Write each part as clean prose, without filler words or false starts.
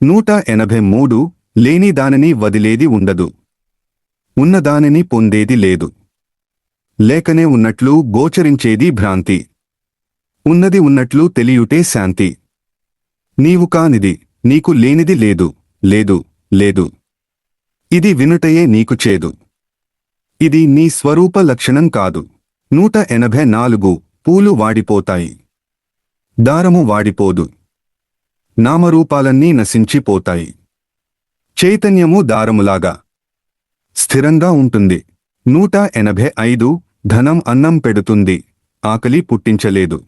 183 లేని దానిని వదిలేది ఉండదు. ఉన్నదానిని పొందేది లేదు. లేకనే ఉన్నట్లు గోచరించేది భ్రాంతి. ఉన్నది ఉన్నట్లు తెలియుటే శాంతి. నీవు కానిది నీకు లేనిది లేదు, లేదు, లేదు. ఇది వినుటయే నీకు చేదు. ఇది నీ స్వరూప లక్షణం కాదు. 184 పూలు వాడిపోతాయి. దారము వాడిపోదు. నామరూపాలన్నీ నశించిపోతాయి. చైతన్యము దారములాగా స్థిరంగా ఉంటుంది. 185 ధనం అన్నం పెడుతుంది, ఆకలి పుట్టించలేదు.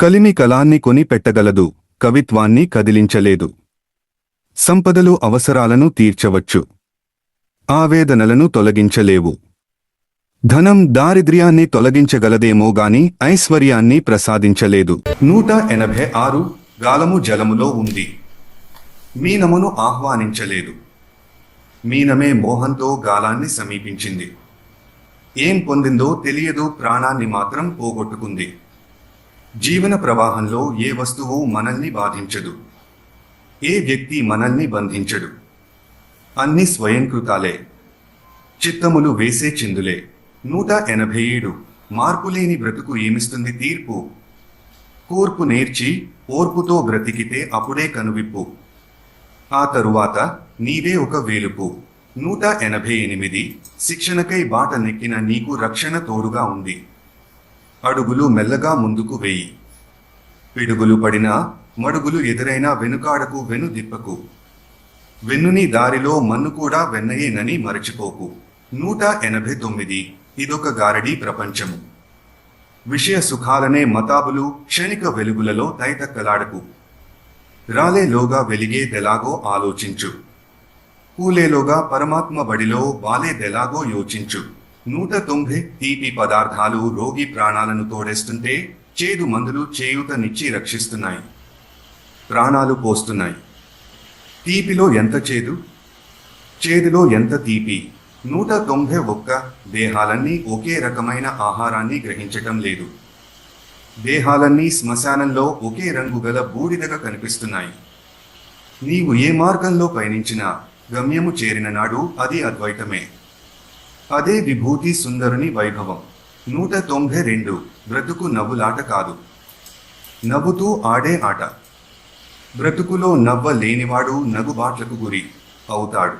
కలిమి కలాన్ని కొని పెట్టగలదు, కవిత్వాన్ని కదిలించలేదు. సంపదలు అవసరాలను తీర్చవచ్చు, ఆవేదనలను తొలగించలేవు. ధనం దారిద్ర్యాన్ని తొలగించగలదేమో గాని ఐశ్వర్యాన్ని ప్రసాదించలేదు. 186 గాలము జలములో ఉంది, మీనమును ఆహ్వానించలేదు. మీనమే మోహంతో గాలాన్ని సమీపించింది. ఏం పొందిందో తెలియదు, ప్రాణాన్ని మాత్రం పోగొట్టుకుంది. జీవన ప్రవాహంలో ఏ వస్తువు మనల్ని బాధించదు, ఏ వ్యక్తి మనల్ని బంధించడు. అన్ని స్వయంకృతాలే, చిత్తములు వేసే చిందులే. 187 మార్పులేని బ్రతుకు ఏమిస్తుంది తీర్పు. కూర్పు నేర్చి ఓర్పుతో బ్రతికితే అప్పుడే కనువిప్పు. ఆ తరువాత నీవే ఒక వేలుపు. 188 శిక్షణకై బాట నెక్కిన నీకు రక్షణ తోడుగా ఉంది. అడుగులు మెల్లగా ముందుకు వేయి. పిడుగులు పడినా మడుగులు ఎదురైనా వెనుకాడకు, వెనుదిప్పకు. వెన్నుని దారిలో మన్ను కూడా వెన్నయేనని మరచిపోకు. 189 ఇదొక గారడీ ప్రపంచము. విషయ సుఖాలనే మతాబులు, క్షణిక వెలుగులలో తైతక్కలాడకు. రాలేలోగా వెలిగేదెలాగో ఆలోచించు. కూలేలోగా పరమాత్మ బడిలో బాలేదెలాగో యోచించు. 190 తీపి పదార్థాలు రోగి ప్రాణాలను తోడేస్తుంటే చేదు మందులు చేయూతనిచ్చి రక్షిస్తున్నాయి, ప్రాణాలు పోస్తున్నాయి. తీపిలో ఎంత చేదు, చేదులో ఎంత తీపి. 191 దేహాలన్నీ ఒకే రకమైన ఆహారాన్ని గ్రహించటం లేదు. దేహాలన్నీ శ్మశానంలో ఒకే రంగు గల బూడిదగా కనిపిస్తున్నాయి. నీవు ఏ మార్గంలో పయనించినా గమ్యము చేరిన నాడు అది అద్వైతమే. అదే విభూతి సుందరుని వైభవం. 192 బ్రతుకు నవ్వులాట కాదు, నవ్వుతూ ఆడే ఆట. బ్రతుకులో నవ్వ లేనివాడు నగుబాట్లకు గురి అవుతాడు.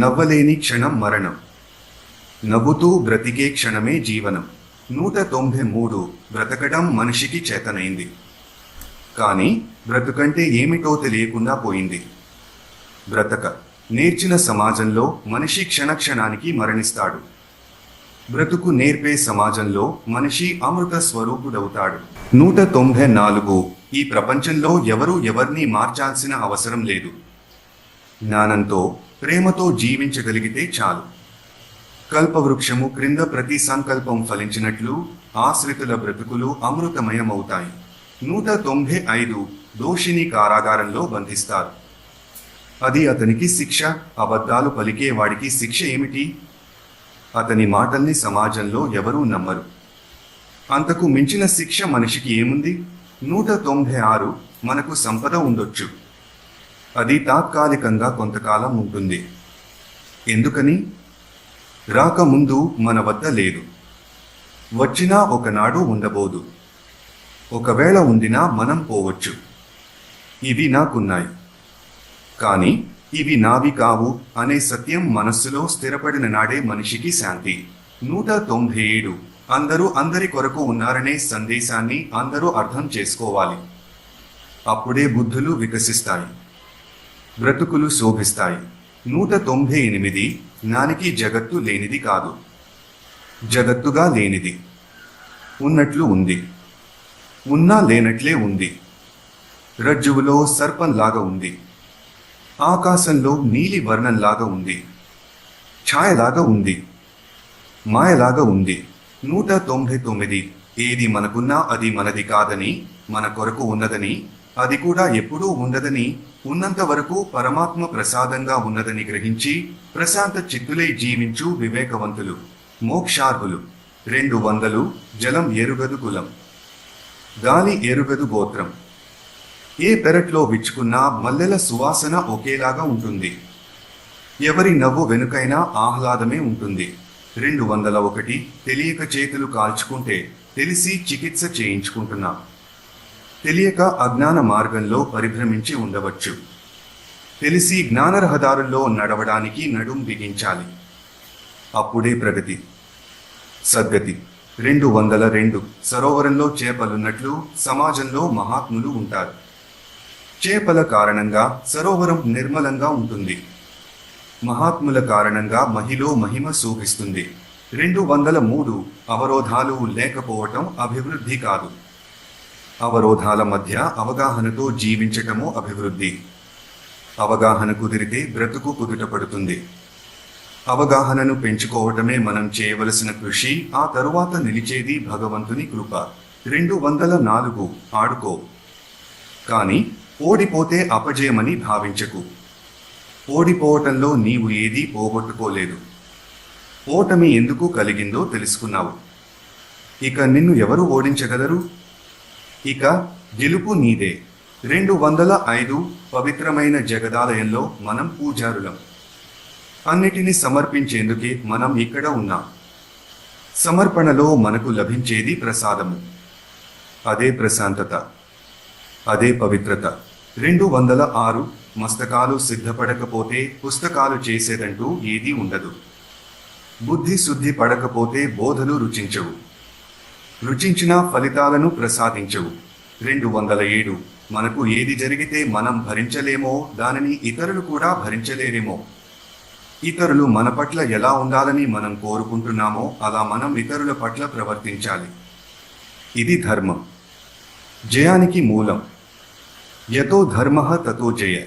నవ్వలేని క్షణం మరణం. నవ్వుతూ బ్రతికే క్షణమే జీవనం. 193 బ్రతకడం మనిషికి చేతనైంది, కానీ బ్రతుకంటే ఏమిటో తెలియకుండా పోయింది. బ్రతక నేర్చిన సమాజంలో మనిషి క్షణక్షణానికి మరణిస్తాడు. బ్రతుకు నేర్పే సమాజంలో మనిషి అమృత స్వరూపుడవుతాడు. 194 ఈ ప్రపంచంలో ఎవరూ ఎవర్నీ మార్చాల్సిన అవసరం లేదు. జ్ఞానంతో, ప్రేమతో జీవించగలిగితే చాలు. కల్పవృక్షము క్రింద ప్రతి సంకల్పం ఫలించినట్లు ఆశ్రితుల బ్రతుకులు అమృతమయమవుతాయి. 195 దోషిని కారాగారంలో బంధిస్తారు. అది అతనికి శిక్ష. అబద్ధాలు పలికేవాడికి శిక్ష ఏమిటి? అతని మాటల్ని సమాజంలో ఎవరూ నమ్మరు. అంతకు మించిన శిక్ష మనిషికి ఏముంది? 196 మనకు సంపద ఉండొచ్చు, అది తాత్కాలికంగా కొంతకాలం ఉంటుంది. ఎందుకని? రాకముందు మన వద్ద లేదు, వచ్చినా ఒకనాడు ఉండబోదు. ఒకవేళ ఉండినా మనం పోవచ్చు. ఇవి నాకున్నాయి, కానీ ఇవి నావి కావు అనే సత్యం మనస్సులో స్థిరపడిన నాడే మనిషికి శాంతి. 197 అందరూ అందరి కొరకు ఉన్నారనే సందేశాన్ని అందరూ అర్థం చేసుకోవాలి. అప్పుడే బుద్ధులు వికసిస్తాయి, బ్రతుకులు శోభిస్తాయి. 198 జ్ఞానికి జగత్తు లేనిది కాదు, జగత్తుగా లేనిది. ఉన్నట్లు ఉంది, ఉన్నా లేనట్లే ఉంది. రజ్జువులో సర్పంలాగా ఉంది, ఆకాశంలో నీలి వర్ణంలాగా ఉంది, ఛాయలాగా ఉంది, మాయలాగా ఉంది. 199 ఏది మనకున్నా అది మనది కాదని, మన కొరకు ఉన్నదని, అది కూడా ఎప్పుడూ ఉండదని, ఉన్నంత వరకు పరమాత్మ ప్రసాదంగా ఉన్నదని గ్రహించి ప్రశాంత చిత్తులై జీవించు వివేకవంతులు, మోక్షార్హులు. 200 జలం ఎరుగదు కులం, గాలి ఎరుగదు గోత్రం, ఏ పెరట్లో విచ్చుకున్నా మల్లెల సువాసన ఒకేలాగా ఉంటుంది. ఎవరి నవ్వు వెనుకైనా ఆహ్లాదమే ఉంటుంది. 201 తెలియక చేతులు కాల్చుకుంటే తెలిసి చికిత్స చేయించుకుంటున్నా. తెలియక అజ్ఞాన మార్గంలో పరిభ్రమించి ఉండవచ్చు. తెలిసి జ్ఞానరహదారుల్లో నడవడానికి నడుం బిగించాలి. అప్పుడే ప్రగతి, సద్గతి. 202 సరోవరంలో చేపలున్నట్లు సమాజంలో మహాత్ములు ఉంటారు. చేపల కారణంగా సరోవరం నిర్మలంగా ఉంటుంది. మహాత్ముల కారణంగా మహిలో మహిమ శోభిస్తుంది. 203 అవరోధాలు లేకపోవటం అభివృద్ధి కాదు. అవరోధాల మధ్య అవగాహనతో జీవించటము అభివృద్ధి. అవగాహన కుదిరితే బ్రతుకు కుదుటపడుతుంది. అవగాహనను పెంచుకోవటమే మనం చేయవలసిన కృషి. ఆ తరువాత నిలిచేది భగవంతుని కృప. 204 ఆడుకో, కానీ ఓడిపోతే అపజయమని భావించకు. ఓడిపోవటంలో నీవు ఏదీ పోగొట్టుకోలేదు. ఓటమి ఎందుకు కలిగిందో తెలుసుకున్నావు. ఇక నిన్ను ఎవరు ఓడించగలరు? ఇక గెలుపు నీదే. 205 పవిత్రమైన జగదాలయంలో మనం పూజారులం. అన్నిటిని సమర్పించేందుకే మనం ఇక్కడ ఉన్నాం. సమర్పణలో మనకు లభించేది ప్రసాదము. అదే ప్రశాంతత, అదే పవిత్రత. 206 మస్తకాలు సిద్ధపడకపోతే పుస్తకాలు చేసేదంటూ ఏదీ ఉండదు. బుద్ధి శుద్ధి పడకపోతే బోధలు రుచించవు. రుచించిన ఫలితాలను ప్రసాదించవు. 207 మనకు ఏది జరిగితే మనం భరించలేమో దానిని ఇతరులు కూడా భరించలేరేమో. ఇతరులు మన పట్ల ఎలా ఉండాలని మనం కోరుకుంటున్నామో అలా మనం ఇతరుల పట్ల ప్రవర్తించాలి. ఇది ధర్మం, జయానికి మూలం. యతో ధర్మః తతో జయ.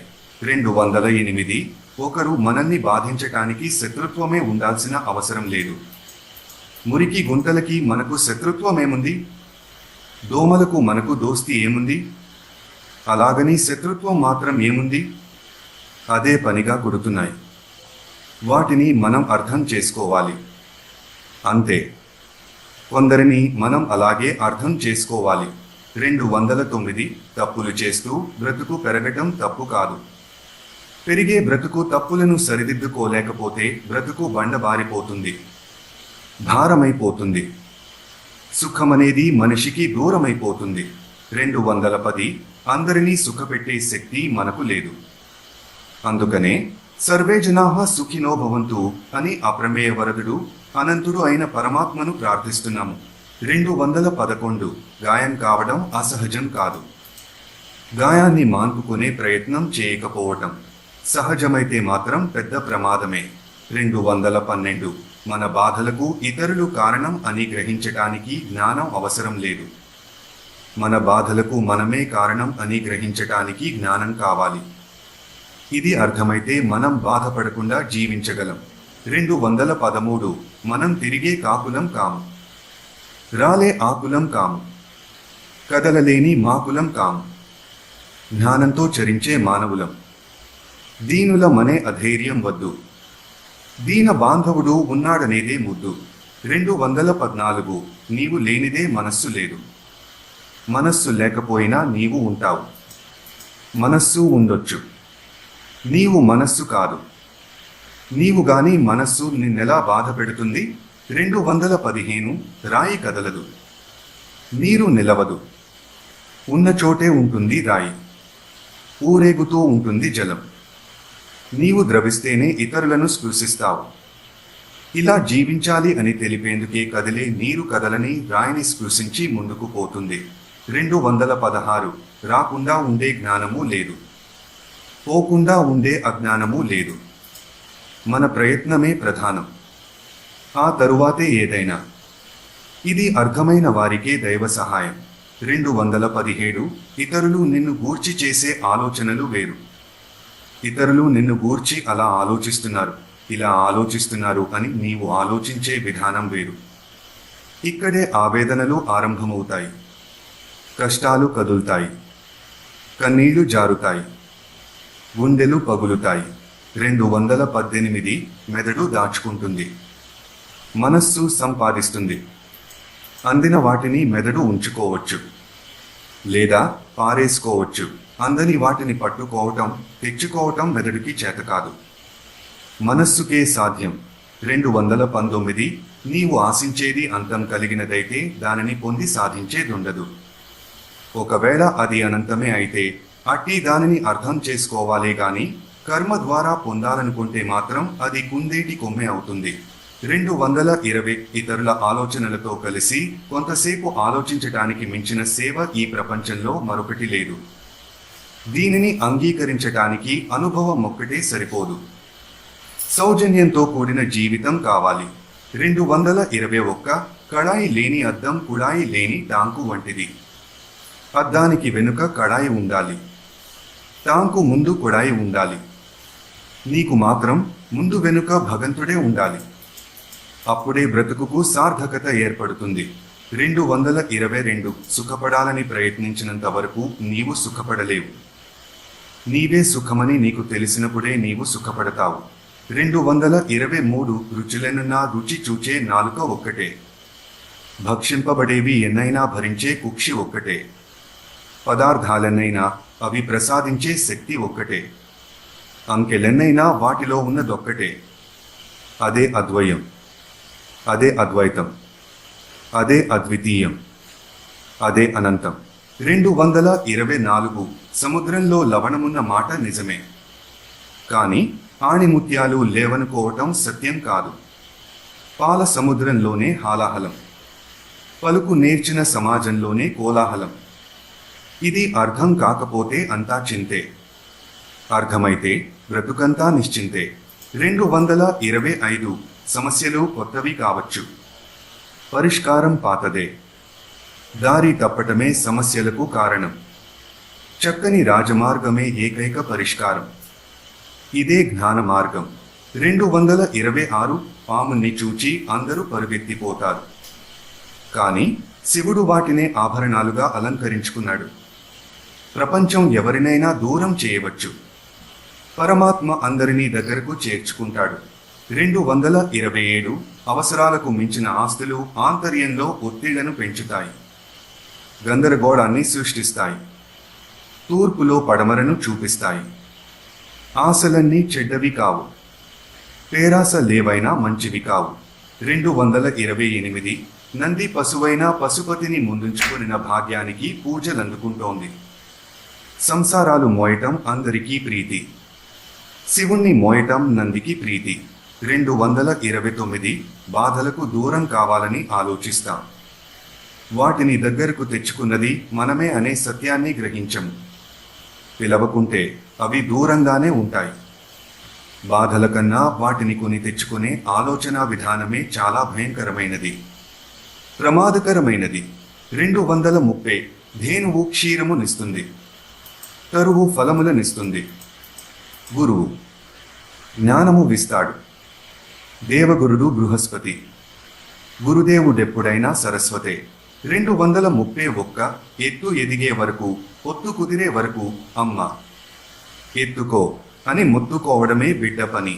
208 ఒకరు మనల్ని బాధించటానికి శత్రుత్వమే ఉండాల్సిన అవసరం లేదు. మురికి గుంతలకి మనకు శత్రుత్వమేముంది? దోమలకు మనకు దోస్తి ఏముంది? అలాగని శత్రుత్వం మాత్రం ఏముంది? అదే పనిగా కుడుతున్నాయి. వాటిని మనం అర్థం చేసుకోవాలి. అంతే. కొందరిని మనం అలాగే అర్థం చేసుకోవాలి. 209 తప్పులు చేస్తూ బ్రతుకు పెరగటం తప్పు కాదు. పెరిగే బ్రతుకు తప్పులను సరిదిద్దుకోలేకపోతే బ్రతుకు బండబారిపోతుంది, భారమైపోతుంది. సుఖమనేది మనిషికి దూరమైపోతుంది. 210 అందరినీ సుఖపెట్టే శక్తి మనకు లేదు. అందుకనే సర్వే జనాః సుఖినో భవంతు అని అప్రమేయ వరదుడు అనంతుడు అయిన పరమాత్మను ప్రార్థిస్తున్నాము. 211 గాయం కావడం అసహజం కాదు. గాయాన్ని మాన్పుకునే ప్రయత్నం చేయకపోవటం సహజమైతే మాత్రం పెద్ద ప్రమాదమే. 212 మన బాధలకు ఇతరులు కారణం అని గ్రహించటానికి జ్ఞానం అవసరం లేదు. మన బాధలకు మనమే కారణం అని గ్రహించటానికి జ్ఞానం కావాలి. ఇది అర్థమైతే మనం బాధపడకుండా జీవించగలం. 213 మనం తిరిగే కాకులం కాము, రాలే ఆకులం కాము, కదలలేని మాకులం కాము, జ్ఞానంతో చరించే మానవులం. దీనుల మనే అధైర్యం వద్దు, దీన బాంధవుడు ఉన్నాడనేదే ముద్దు. 214 నీవు లేనిదే మనస్సు లేదు. మనస్సు లేకపోయినా నీవు ఉంటావు. మనస్సు ఉండొచ్చు, నీవు మనస్సు కాదు. నీవు గాని మనస్సు నిన్నెలా బాధ పెడుతుంది? 215 రాయి కదలదు, నీరు నిలవదు, ఉన్న చోటే ఉంటుంది రాయి, ఊరేగుతూ ఉంటుంది జలం. నీవు ద్రవిస్తేనే ఇతరులను స్పృశిస్తావు. ఇలా జీవించాలి అని తెలిపేందుకే కదిలే నీరు కదలని రాయిని స్పృశించి ముందుకు పోతుంది. 216 రాకుండా ఉండే జ్ఞానము లేదు, పోకుండా ఉండే అజ్ఞానము లేదు. మన ప్రయత్నమే ప్రధానం, ఆ తరువాతే ఏదైనా. ఇది అర్థమైన వారికే దైవ సహాయం. 217 ఇతరులు నిన్ను గూర్చి చేసే ఆలోచనలు వేరు. ఇతరులు నిన్ను గూర్చి అలా ఆలోచిస్తున్నారు, ఇలా ఆలోచిస్తున్నారు అని నీవు ఆలోచించే విధానం వేరు. ఇక్కడే ఆవేదనలు ఆరంభమవుతాయి, కష్టాలు కదులుతాయి, కన్నీళ్లు జారుతాయి, గుండెలు పగులుతాయి. 218 మెదడు దాచుకుంటుంది, మనస్సు సంపాదిస్తుంది. అందిన వాటిని మెదడు ఉంచుకోవచ్చు లేదా పారేసుకోవచ్చు. అందని వాటిని పట్టుకోవటం తెచ్చుకోవటం మెదడుకి చేతకాదు, మనస్సుకే సాధ్యం. 219 నీవు ఆశించేది అంతం కలిగినదైతే దానిని పొంది సాధించేదుండదు. ఒకవేళ అది అనంతమే అయితే అట్టి దానిని అర్థం చేసుకోవాలే గాని కర్మ ద్వారా పొందాలనుకుంటే మాత్రం అది కుందేటి కొమ్మె అవుతుంది. 220 ఇతరుల ఆలోచనలతో కలిసి కొంతసేపు ఆలోచించటానికి మించిన సేవ ఈ ప్రపంచంలో మరొకటి లేదు. దీనిని అంగీకరించటానికి అనుభవం ఒక్కటే సరిపోదు, సౌజన్యంతో కూడిన జీవితం కావాలి. 221 కళాయి లేని అద్దం కుళాయి లేని టాంకు వంటిది. అద్దానికి వెనుక కళాయి ఉండాలి, టాంకు ముందు కుళాయి ఉండాలి. నీకు మాత్రం ముందు వెనుక భగవంతుడే ఉండాలి. అప్పుడే బ్రతుకుకు సార్థకత ఏర్పడుతుంది. 222 సుఖపడాలని ప్రయత్నించినంత వరకు నీవు సుఖపడలేవు. నీవే సుఖమని నీకు తెలిసినప్పుడే నీవు సుఖపడతావు. 223 రుచులెన్నన్నా రుచి చూచే నాలుక ఒక్కటే, భక్షింపబడేవి ఎన్నైనా భరించే కుక్షి ఒక్కటే, పదార్థాలెన్నైనా అవి ప్రసాదించే శక్తి ఒక్కటే, అంకెలెన్నైనా వాటిలో ఉన్నదొక్కటే. అదే అద్వయం, అదే అద్వైతం, అదే అద్వితీయం, అదే అనంతం. 224 సముద్రంలో లవణమున్న మాట నిజమే, కాని ఆణిముత్యాలు లేవనుకోవటం సత్యం కాదు. పాల సముద్రంలోనే హాలాహలం, పలుకు నేర్చిన సమాజంలోనే కోలాహలం. ఇది అర్థం కాకపోతే అంతా చింతే, అర్థమైతే బ్రతుకంతా నిశ్చింతే. 225 సమస్యలు కొత్తవి కావచ్చు, పరిష్కారం పాతదే. దారి తప్పటమే సమస్యలకు కారణం, చక్కని రాజమార్గమే ఏకైక పరిష్కారం. ఇదే జ్ఞాన మార్గం. 226 పాముని చూచి అందరూ పరుగెత్తిపోతారు, కానీ శివుడు వాటినే ఆభరణాలుగా అలంకరించుకున్నాడు. ప్రపంచం ఎవరినైనా దూరం చేయవచ్చు, పరమాత్మ అందరినీ దగ్గరకు చేర్చుకుంటాడు. 227 అవసరాలకు మించిన ఆస్తులు ఆంతర్యంలో ఒత్తిళ్లను పెంచుతాయి, గందరగోళాన్ని సృష్టిస్తాయి, తూర్పులో పడమరను చూపిస్తాయి. ఆశలన్నీ చెడ్డవి కావు, పేరాస లేవైనా మంచివి కావు. 228 నంది పశువైన పశుపతిని ముందుంచుకొనిన భాగ్యానికి పూజలందుకుంటోంది. సంసారాలు మోయటం అందరికీ ప్రీతి, శివుణ్ణి మోయటం నందికి ప్రీతి. 229 బాధలకు దూరం కావాలని ఆలోచిస్తాం, వాటిని దగ్గరకు తెచ్చుకున్నది మనమే అనే సత్యాన్ని గ్రహించము. పిలవకుంటే అవి దూరంగానే ఉంటాయి. బాధల కన్నా వాటిని కొని తెచ్చుకునే ఆలోచన విధానమే చాలా భయంకరమైనది, ప్రమాదకరమైనది. 230 ధేనువు క్షీరమునిస్తుంది, తరువు ఫలములనిస్తుంది. గురువు జ్ఞానము విస్తాడు, దేవగురుడు బృహస్పతి, గురుదేవుడెప్పుడైనా సరస్వతే. 231 ఎత్తు ఎదిగే వరకు పొత్తు కుదిరే వరకు అమ్మ ఎత్తుకో అని ముత్తుకోవడమే బిడ్డ పని.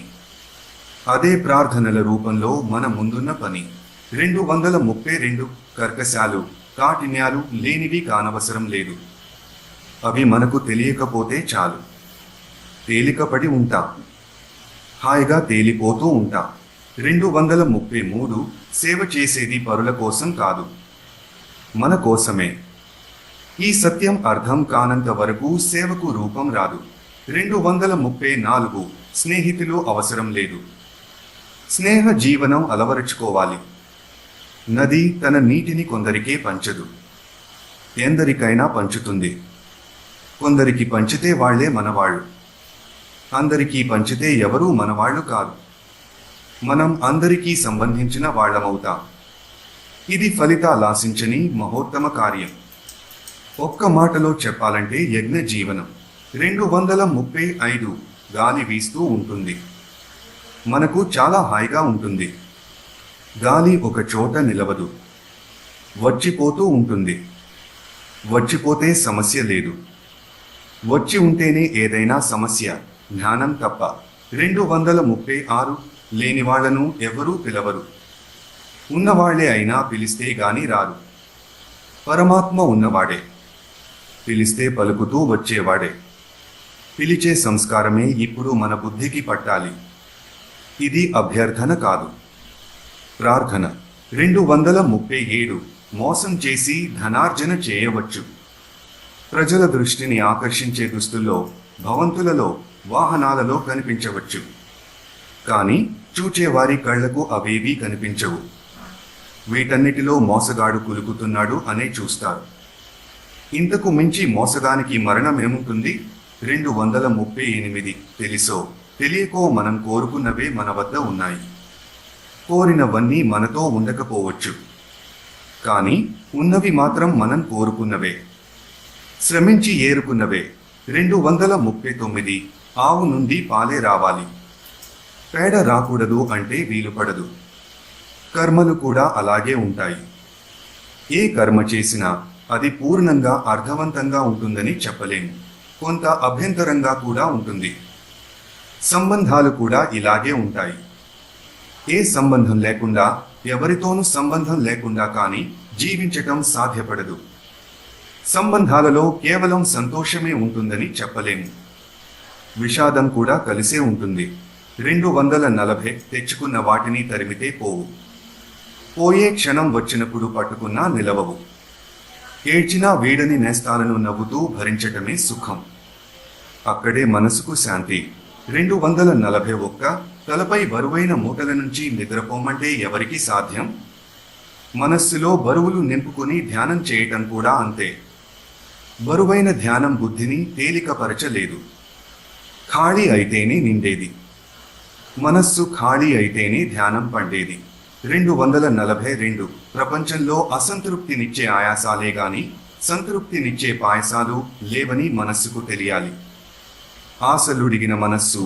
అదే ప్రార్థనల రూపంలో మన ముందున్న పని. 232 కర్కశాలు కాఠిన్యాలు లేనివి కానవసరం లేదు, అవి మనకు తెలియకపోతే చాలు. తేలికపడి ఉంటా, హాయిగా తేలిపోతూ ఉంటా. 233 సేవ చేసేది పరుల కోసం కాదు, మన కోసమే. ఈ సత్యం అర్థం కానంత వరకు సేవకు రూపం రాదు. 234 స్నేహితులు అవసరం లేదు, స్నేహ జీవనం అలవరుచుకోవాలి. నది తన నీటిని కొందరికే పంచదు, ఎందరికైనా పంచుతుంది. కొందరికి పంచితే వాళ్లే మనవాళ్ళు, అందరికీ పంచితే ఎవరూ మనవాళ్లు కాదు. మనం అందరికీ సంబంధించిన వాళ్ళమవుతాం. ఇది ఫలితాలాశించని మహోత్తమ కార్యం. ఒక్క మాటలో చెప్పాలంటే యజ్ఞ జీవనం. 235 గాలి వీస్తూ ఉంటుంది, మనకు చాలా హాయిగా ఉంటుంది. గాలి ఒక చోట నిలవదు, వచ్చిపోతూ ఉంటుంది. వచ్చిపోతే సమస్య లేదు, వచ్చి ఉంటేనే ఏదైనా సమస్య, జ్ఞానం తప్ప. 236 లేనివాళ్లను ఎవరూ పిలవరు, ఉన్నవాళ్లే అయినా పిలిస్తే గాని రారు. పరమాత్మ ఉన్నవాడే, పిలిస్తే పలుకుతూ వచ్చేవాడే. పిలిచే సంస్కారమే ఇప్పుడు మన బుద్ధికి పట్టాలి. ఇది అభ్యర్థన కాదు, ప్రార్థన. 237 మోసం చేసి ధనార్జన చేయవచ్చు. ప్రజల దృష్టిని ఆకర్షించే దుస్తుల్లో, భవంతులలో, వాహనాలలో కనిపించవచ్చు. కానీ చూచేవారి కళ్లకు అవేవీ కనిపించవు. వీటన్నిటిలో మోసగాడు కులుకుతున్నాడు అనే చూస్తారు. ఇంతకు మించి మోసగానికి మరణమేముంటుంది? 238 తెలుసో తెలియకో మనం కోరుకున్నవే మన వద్ద ఉన్నాయి. కోరినవన్నీ మనతో ఉండకపోవచ్చు, కానీ ఉన్నవి మాత్రం మనం కోరుకున్నవే, శ్రమించి ఏరుకున్నవే. 239 ఆవు నుండి పాలే రావాలి, పేడ రాకూడదు అంటే వీలుపడదు. కర్మలు కూడా అలాగే ఉంటాయి. ఏ కర్మ చేసినా అది పూర్ణంగా అర్థవంతంగా ఉంటుందని చెప్పలేము. కొంత అభ్యంతరంగా కూడా ఉంటుంది. సంబంధాలు కూడా ఇలాగే ఉంటాయి. ఏ సంబంధం లేకుండా, ఎవరితోనూ సంబంధం లేకుండా కానీ జీవించటం సాధ్యపడదు. సంబంధాలలో కేవలం సంతోషమే ఉంటుందని చెప్పలేము. విషాదం కూడా కలిసే ఉంటుంది. 240 తెచ్చుకున్న వాటిని తరిమితే పోవు. పోయే క్షణం వచ్చినప్పుడు పట్టుకున్నా నిలవవు. ఏడ్చినా వీడని నేస్తాలను నవ్వుతూ భరించటమే సుఖం. అక్కడే మనసుకు శాంతి. 241 తలపై బరువైన మూటల నుంచి నిద్రపోమంటే ఎవరికి సాధ్యం? మనస్సులో బరువులు నింపుకుని ధ్యానం చేయటం కూడా అంతే. బరువైన ధ్యానం బుద్ధిని తేలికపరచలేదు. ఖాళీ అయితేనే నిండేది. మనస్సు ఖాళీ అయితేనే ధ్యానం పండేది. 242 ప్రపంచంలో అసంతృప్తినిచ్చే ఆయాసాలే గాని సంతృప్తినిచ్చే పాయసాలు లేవని మనస్సుకు తెలియాలి. ఆశలుడిగిన మనస్సు,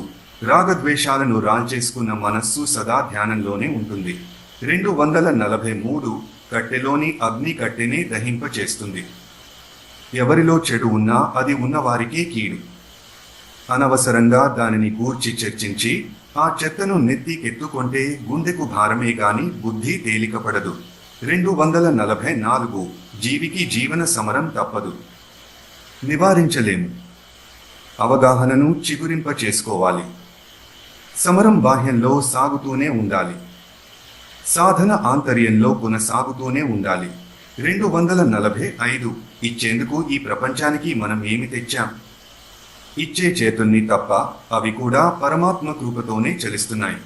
రాగద్వేషాలను రాల్చేసుకున్న మనస్సు సదా ధ్యానంలోనే ఉంటుంది. 243 కట్టెలోని అగ్ని కట్టెనే దహింపచేస్తుంది. ఎవరిలో చెడు ఉన్నా అది ఉన్నవారికే కీడు. అనవసరంగా దానిని గూర్చి చర్చించి ఆ చెత్తను నెత్తికెత్తుకొంటే గుండెకు భారమే గాని బుద్ధి తేలికపడదు. 244 జీవికి జీవన సమరం తప్పదు, నివారించలేము. అవగాహనను చిగురింప చేసుకోవాలి. సమరం బాహ్యంలో సాగుతూనే ఉండాలి. సాధన ఆంతర్యంలో కొనసాగుతూనే ఉండాలి. 245 ఇచ్చేందుకు ఈ ప్రపంచానికి మనం ఏమి తెచ్చాం? ఇచ్చే చేతుల్ని తప్ప, అవి కూడా పరమాత్మ కృపతోనే చలిస్తున్నాయి.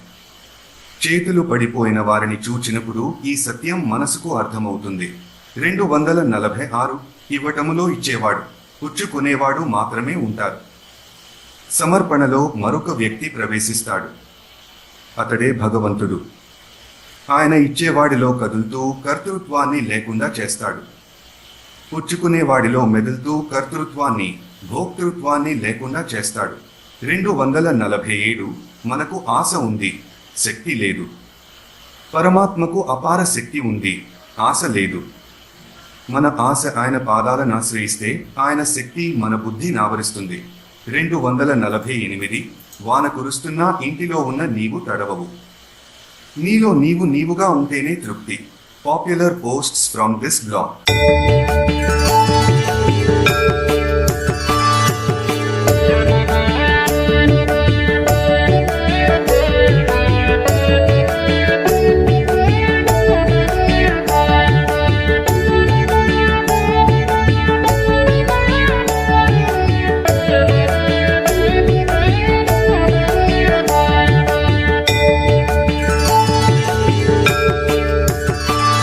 చేతులు పడిపోయిన వారిని చూచినప్పుడు ఈ సత్యం మనసుకు అర్థమవుతుంది. 246 ఇవ్వటములో ఇచ్చేవాడు, పుచ్చుకునేవాడు మాత్రమే ఉంటారు. సమర్పణలో మరొక వ్యక్తి ప్రవేశిస్తాడు. అతడే భగవంతుడు. ఆయన ఇచ్చేవాడిలో కదులుతూ కర్తృత్వాన్ని లేకుండా చేస్తాడు. పుచ్చుకునేవాడిలో మెదులుతూ కర్తృత్వాన్ని, భోక్తృత్వాన్ని లేకుండా చేస్తాడు. 247 మనకు ఆశ ఉంది, శక్తి లేదు. పరమాత్మకు అపార శక్తి ఉంది, ఆశ లేదు. మన ఆశ ఆయన పాదాలను ఆశ్రయిస్తే ఆయన శక్తి మన బుద్ధిని ఆవరిస్తుంది. 248 వాన కురుస్తున్నా ఇంటిలో ఉన్న నీవు తడవవు. నీలో నీవుగా ఉంటేనే తృప్తి. Popular posts from this blog.